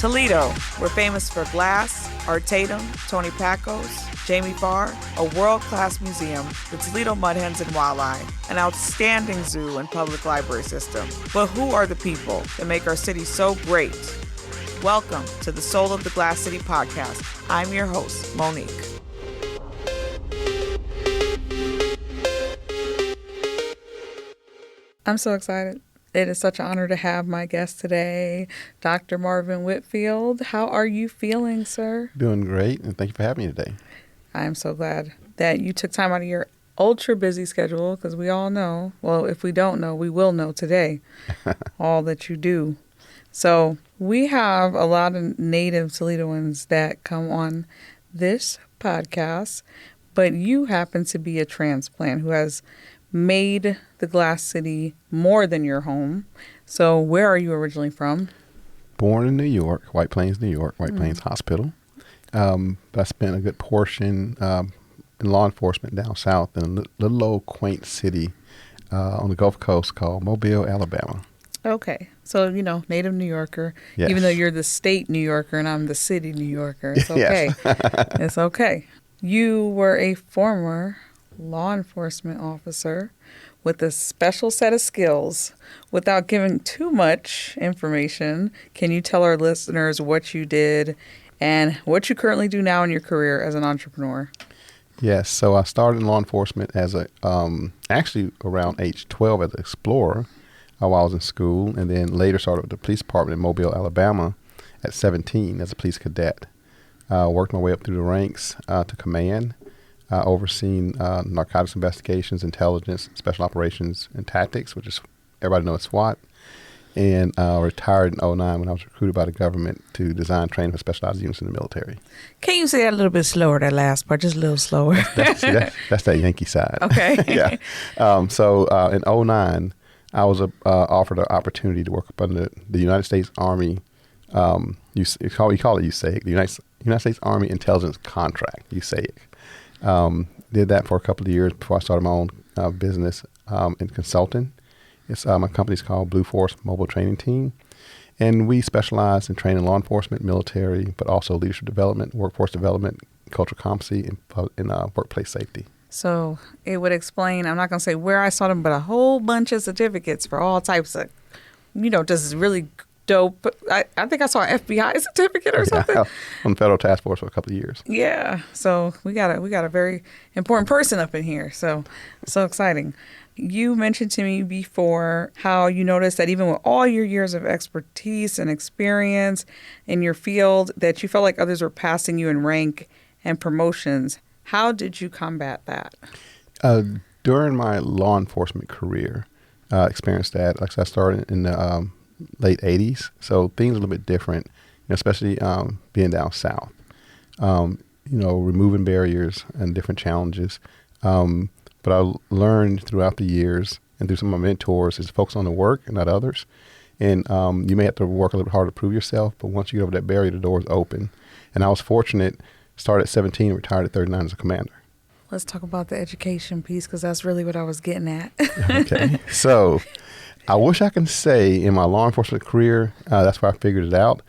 Toledo, we're famous for glass, Art Tatum, Tony Pacos, Jamie Farr, a world-class museum, the Toledo Mud Hens and Wildlife, an outstanding zoo and public library system. But who are the people that make our city so great? Welcome to the Soul of the Glass City podcast. I'm your host, Monique. I'm so excited. It is such an honor to have my guest today, Dr. Marvin Whitfield. How are you feeling, sir? Doing great, and thank you for having me today. I'm so glad that you took time out of your ultra busy schedule, because we all know, well, if we don't know, we will know today, all that you do. So we have a lot of native Toledoans that come on this podcast, but you happen to be a transplant who has made the Glass City more than your home. So where are you originally from? Born in New York, White Plains, New York, White Plains Hospital. But I spent a good portion in law enforcement down south in a little old quaint city on the Gulf Coast called Mobile, Alabama. Okay. So, native New Yorker, Yes. Even though you're the state New Yorker and I'm the city New Yorker. It's okay. Yes. It's okay. You were a former law enforcement officer with a special set of skills. Without giving too much information, can you tell our listeners what you did and what you currently do now in your career as an entrepreneur? Yes. So I started in law enforcement as actually around age 12 as an explorer while I was in school, and then later started with the police department in Mobile, Alabama at 17 as a police cadet. Worked my way up through the ranks to command. Overseeing narcotics investigations, intelligence, special operations, and tactics, which is everybody knows SWAT, and retired in 2009 when I was recruited by the government to design training for specialized units in the military. Can you say that a little bit slower, that last part, just a little slower? That's that Yankee side. Okay. Yeah. So in 2009, I was offered an opportunity to work up under the United States Army. You call it USAIC, the United States Army Intelligence Contract, USAIC. Did that for a couple of years before I started my own business in consulting. My company's called Blue Force Mobile Training Team, and we specialize in training law enforcement, military, but also leadership development, workforce development, cultural competency, and workplace safety. So it would explain, I'm not going to say where I saw them, but a whole bunch of certificates for all types of, just really dope. I think I saw an FBI certificate or something. Yeah, on the federal task force for a couple of years. Yeah. So we got a very important person up in here. So exciting. You mentioned to me before how you noticed that even with all your years of expertise and experience in your field, that you felt like others were passing you in rank and promotions. How did you combat that? During my law enforcement career, experienced that. Like I started in the late 80s, so things are a little bit different, especially being down south. Removing barriers and different challenges. But I learned throughout the years and through some of my mentors is to focus on the work and not others. And you may have to work a little bit harder to prove yourself, but once you get over that barrier, the door is open. And I was fortunate, started at 17 and retired at 39 as a commander. Let's talk about the education piece, because that's really what I was getting at. Okay. So I wish I could say in my law enforcement career, that's where I figured it out.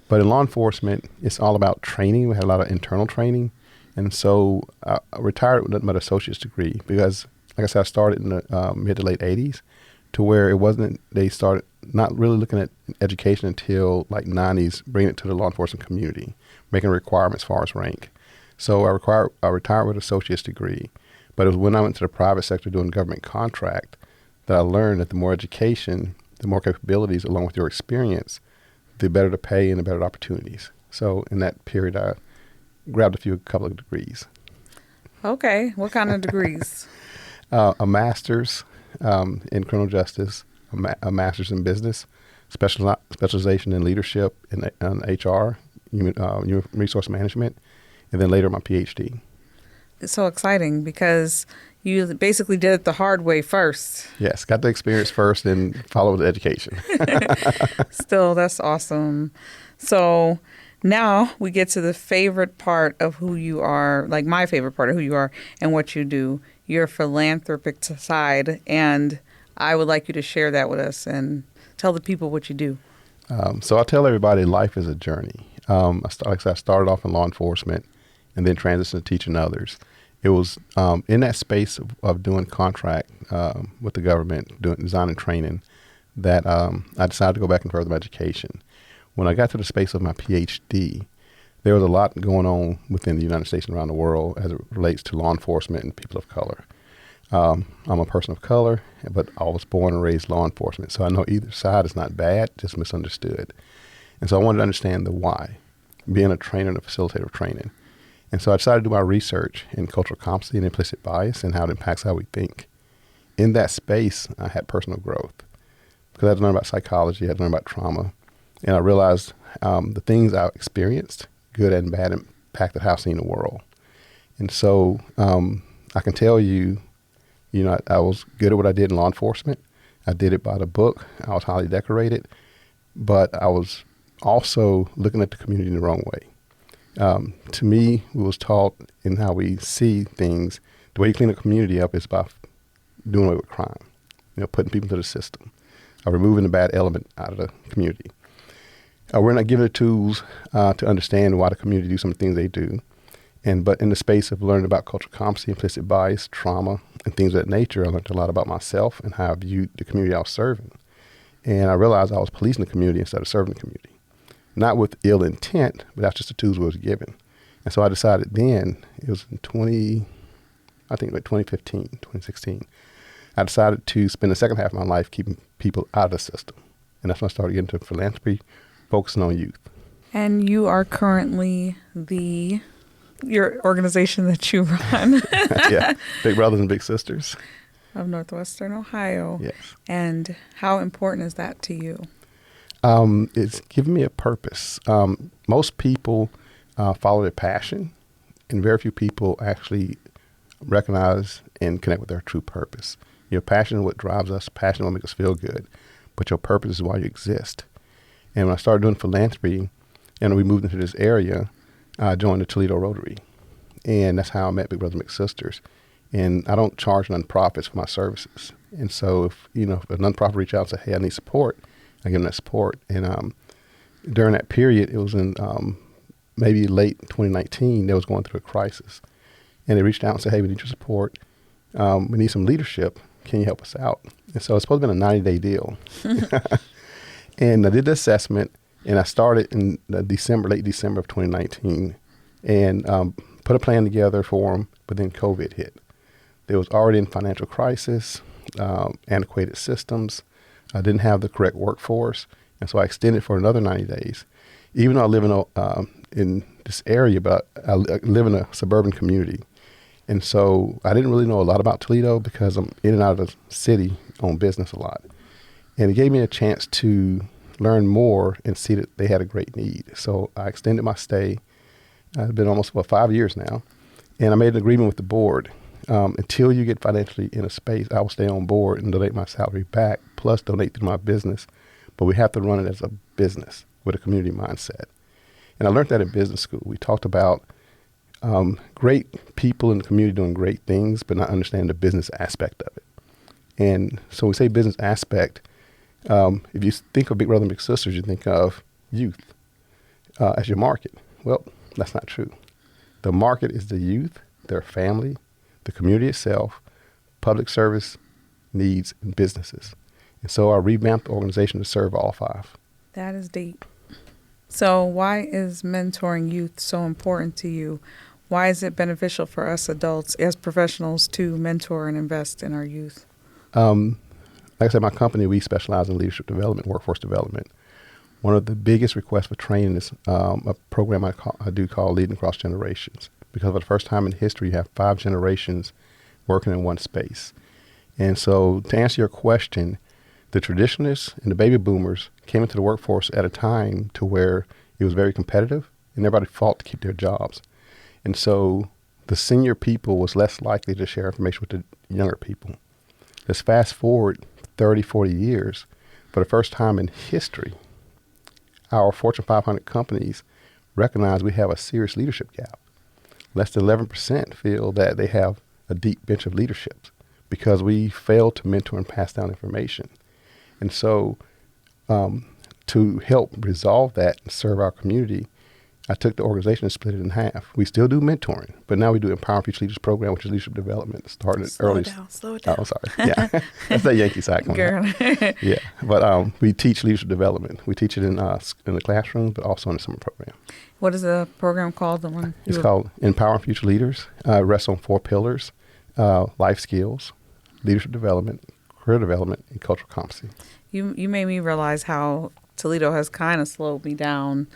But in law enforcement, it's all about training. We had a lot of internal training. And so I retired with nothing but an associate's degree because, like I said, I started in the mid to late 80s to where it wasn't, they started not really looking at education until like 90s, bringing it to the law enforcement community, making requirements as far as rank. So I retired with an associate's degree. But it was when I went to the private sector doing government contract that I learned that the more education, the more capabilities, along with your experience, the better the pay and the better the opportunities. So in that period, I grabbed a couple of degrees. Okay. What kind of degrees? A master's in criminal justice, a master's in business, specialization in leadership and HR, human resource management, and then later my PhD. It's so exciting because you basically did it the hard way first. Yes, got the experience first and followed the education. Still, that's awesome. So now we get to the favorite part of who you are, like my favorite part of who you are and what you do, your philanthropic side. And I would like you to share that with us and tell the people what you do. So I tell everybody life is a journey. Like I said, I started off in law enforcement and then transitioned to teaching others. It was in that space of doing contract with the government, doing design and training, that I decided to go back and further my education. When I got to the space of my PhD, there was a lot going on within the United States and around the world as it relates to law enforcement and people of color. I'm a person of color, but I was born and raised law enforcement. So I know either side is not bad, just misunderstood. And so I wanted to understand the why, being a trainer and a facilitator of training. And so I decided to do my research in cultural competency and implicit bias and how it impacts how we think. In that space, I had personal growth because I had to learn about psychology, I had to learn about trauma, and I realized the things I experienced, good and bad, impacted how I seen the world. And so I can tell you, I was good at what I did in law enforcement. I did it by the book. I was highly decorated, but I was also looking at the community in the wrong way. To me, we was taught in how we see things, the way you clean a community up is by doing away with crime, putting people into the system, removing the bad element out of the community. We're not given the tools to understand why the community do some of the things they do. But in the space of learning about cultural competency, implicit bias, trauma, and things of that nature, I learned a lot about myself and how I viewed the community I was serving. And I realized I was policing the community instead of serving the community. Not with ill intent, but that's just the tools we was given. And so I decided then, it was in 2015, 2016, I decided to spend the second half of my life keeping people out of the system. And that's when I started getting into philanthropy, focusing on youth. And you are currently your organization that you run. Yeah, Big Brothers and Big Sisters. Of Northwestern Ohio. Yes. And how important is that to you? It's given me a purpose. Most people follow their passion, and very few people actually recognize and connect with their true purpose. Your passion is what drives us. Passion is what makes us feel good. But your purpose is why you exist. And when I started doing philanthropy, and we moved into this area, I joined the Toledo Rotary. And that's how I met Big Brothers and Big Sisters. And I don't charge nonprofits for my services. And so if a nonprofit reach out and say, hey, I need support, I give them that support. And during that period, it was in maybe late 2019, they was going through a crisis. And they reached out and said, hey, we need your support. We need some leadership. Can you help us out? And so it's supposed to be a 90-day deal. And I did the assessment, and I started in late December of 2019, and put a plan together for them, but then COVID hit. They was already in financial crisis, antiquated systems. I didn't have the correct workforce, and so I extended for another 90 days. Even though I live in this area, but I live in a suburban community. And so I didn't really know a lot about Toledo because I'm in and out of the city on business a lot. And it gave me a chance to learn more and see that they had a great need. So I extended my stay. It's been almost 5 years now. And I made an agreement with the board. Until you get financially in a space, I will stay on board and donate my salary back, plus donate through my business. But we have to run it as a business with a community mindset. And I learned that in business school. We talked about great people in the community doing great things, but not understanding the business aspect of it. And so we say business aspect. If you think of Big Brother and Big Sisters, you think of youth as your market. Well, that's not true. The market is the youth, their family, the community itself, public service needs, and businesses. And so I revamped the organization to serve all five. That is deep. So why is mentoring youth so important to you? Why is it beneficial for us adults as professionals to mentor and invest in our youth? Like I said, my company, we specialize in leadership development, workforce development. One of the biggest requests for training is a program I do call Leading Across Generations, because for the first time in history, you have 5 generations working in one space. And so to answer your question, the traditionalists and the baby boomers came into the workforce at a time to where it was very competitive and everybody fought to keep their jobs. And so the senior people was less likely to share information with the younger people. Let's fast forward 30, 40 years. For the first time in history, our Fortune 500 companies recognize we have a serious leadership gap. Less than 11% feel that they have a deep bench of leadership because we fail to mentor and pass down information. And so to help resolve that and serve our community, I took the organization and split it in half. We still do mentoring, but now we do Empower Future Leaders program, which is leadership development, starting early. Slow it down. Oh, sorry. Yeah, that's that Yankee side coming out. Yeah, but we teach leadership development. We teach it in the classroom, but also in the summer program. What is the program called? The one it's called Empower Future Leaders. Rests on 4 pillars: life skills, leadership development, career development, and cultural competency. You made me realize how Toledo has kind of slowed me down.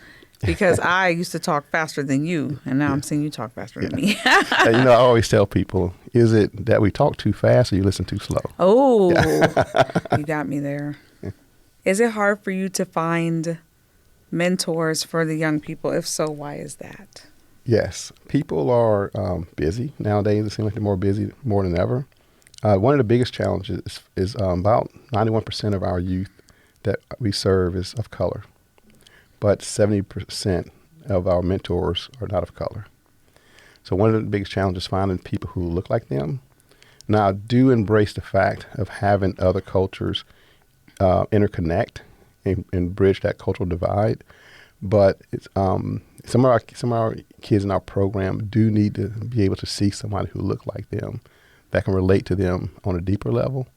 Because I used to talk faster than you, and now I'm seeing you talk faster than me. And, I always tell people, is it that we talk too fast or you listen too slow? Oh, you got me there. Is it hard for you to find mentors for the young people? If so, why is that? Yes. People are busy nowadays. It seems like they're more busy more than ever. One of the biggest challenges is about 91% of our youth that we serve is of color. But 70% of our mentors are not of color. So one of the biggest challenges is finding people who look like them. Now, I do embrace the fact of having other cultures interconnect and bridge that cultural divide. But it's, some of our kids in our program do need to be able to see somebody who look like them, that can relate to them on a deeper level.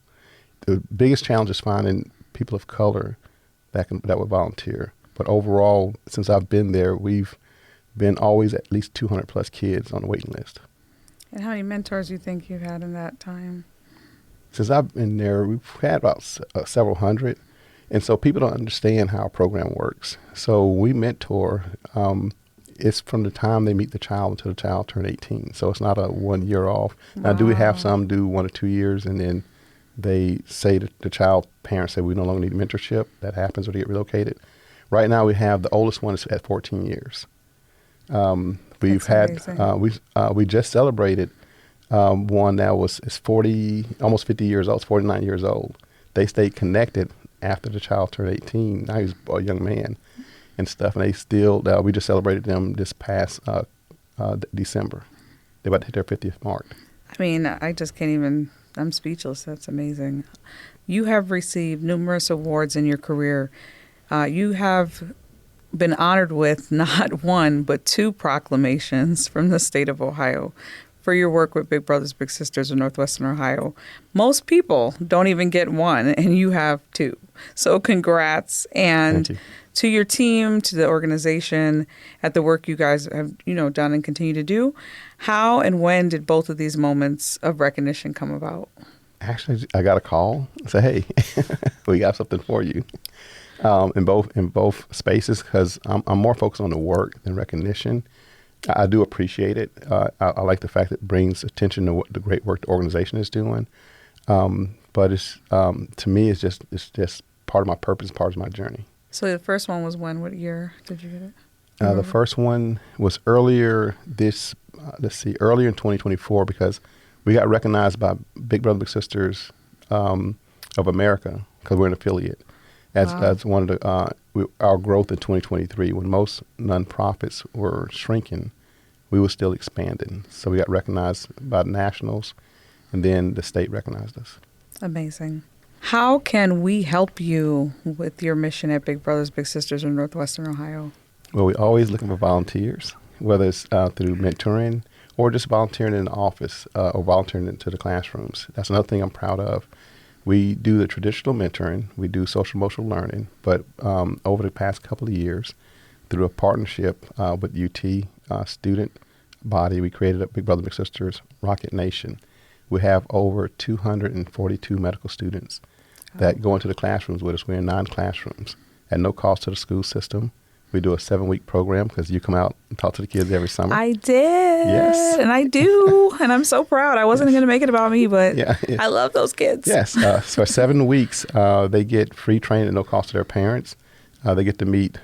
The biggest challenge is finding people of color that would volunteer. But overall, since I've been there, we've been always at least 200 plus kids on the waiting list. And how many mentors do you think you've had in that time? Since I've been there, we've had about several hundred. And so people don't understand how our program works. So we mentor, it's from the time they meet the child until the child turns 18. So it's not a 1 year off. Wow. Now, do we have some do 1 or 2 years and then they say to the child, parents say we no longer need mentorship. That happens or they get relocated. Right now, we have the oldest one is at 14 years. We've had we just celebrated one that is 40, almost 50 years old. It's 49 years old. They stayed connected after the child turned 18. Now he's a young man and stuff, and they still. We just celebrated them this past December. They're about to hit their 50th mark. I mean, I just can't even. I'm speechless. That's amazing. You have received numerous awards in your career. You have been honored with not 1, but 2 proclamations from the state of Ohio for your work with Big Brothers Big Sisters of Northwestern Ohio. Most people don't even get 1, and you have 2. So congrats. And to your team, to the organization, at the work you guys have done and continue to do. How and when did both of these moments of recognition come about? Actually, I got a call and say, hey, we got something for you. In both spaces, because I'm more focused on the work than recognition. I do appreciate it. I like the fact that it brings attention to the great work the organization is doing. But it's to me, it's just part of my purpose, part of my journey. So the first one was when? What year did you get it? The first one was earlier earlier in 2024, because we got recognized by Big Brothers Big Sisters of America, because we're an affiliate. As one of our growth in 2023, when most nonprofits were shrinking, we were still expanding. So we got recognized by the nationals, and then the state recognized us. Amazing. How can we help you with your mission at Big Brothers Big Sisters in Northwestern Ohio? Well, we're always looking for volunteers, whether it's through mentoring or just volunteering in the office or volunteering into the classrooms. That's another thing I'm proud of. We do the traditional mentoring, we do social emotional learning, but over the past couple of years, through a partnership with UT student body, we created a Big Brother Big Sisters Rocket Nation. We have over 242 medical students that go into the classrooms with us. We're in 9 classrooms at no cost to the school system. We do a 7-week program because you come out and talk to the kids every summer. I did. Yes. And I do. And I'm so proud. I wasn't going to make it about me, but I love those kids. Yes. So 7 weeks, they get free training at no cost to their parents. They get to meet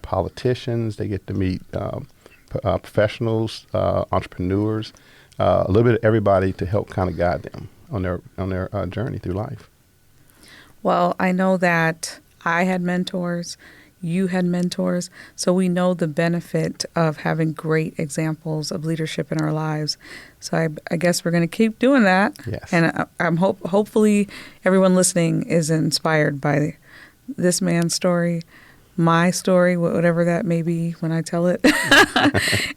politicians. They get to meet professionals, entrepreneurs, a little bit of everybody to help kind of guide them on their journey through life. Well, I know that I had mentors. You had mentors, so we know the benefit of having great examples of leadership in our lives. So I guess we're going to keep doing that. Yes. And I'm hopefully everyone listening is inspired by this man's story, my story, whatever that may be when I tell it.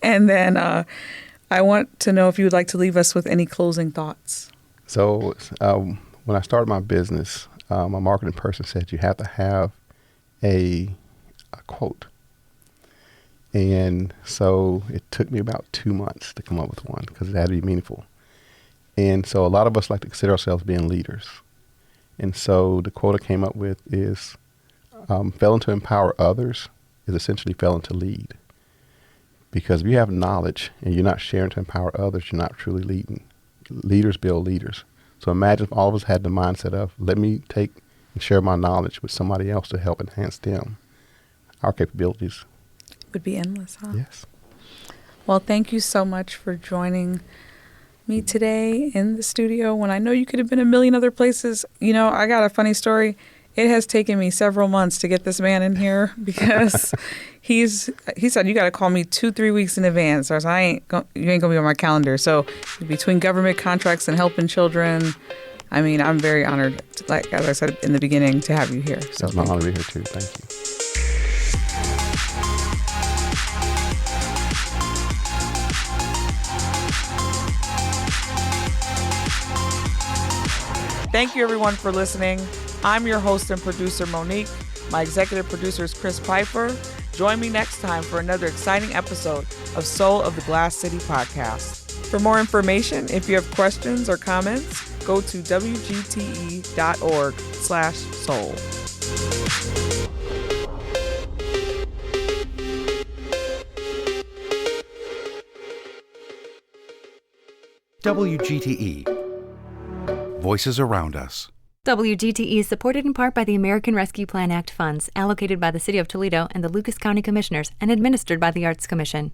And then I want to know if you would like to leave us with any closing thoughts. So when I started my business, my marketing person said you have to have a quote. And so it took me about 2 months to come up with one because it had to be meaningful. And so a lot of us like to consider ourselves being leaders. And so the quote I came up with is, failing to empower others is essentially failing to lead. Because if you have knowledge and you're not sharing to empower others, you're not truly leading. Leaders build leaders. So imagine if all of us had the mindset of, let me take and share my knowledge with somebody else to help enhance them. Our capabilities Would be endless, huh? Yes. Well, thank you so much for joining me today in the studio when I know you could have been a million other places. You know, I got a funny story. It has taken me several months to get this man in here because he said, you got to call me 2-3 weeks in advance or else you ain't going to be on my calendar. So between government contracts and helping children, I mean, I'm very honored, like as I said in the beginning, to have you here. So it's my honor to be here too. Thank you. Thank you, everyone, for listening. I'm your host and producer, Monique. My executive producer is Chris Piper. Join me next time for another exciting episode of Soul of the Glass City podcast. For more information, if you have questions or comments, go to wgte.org/soul. WGTE. Voices around us. WGTE is supported in part by the American Rescue Plan Act funds allocated by the City of Toledo and the Lucas County Commissioners and administered by the Arts Commission.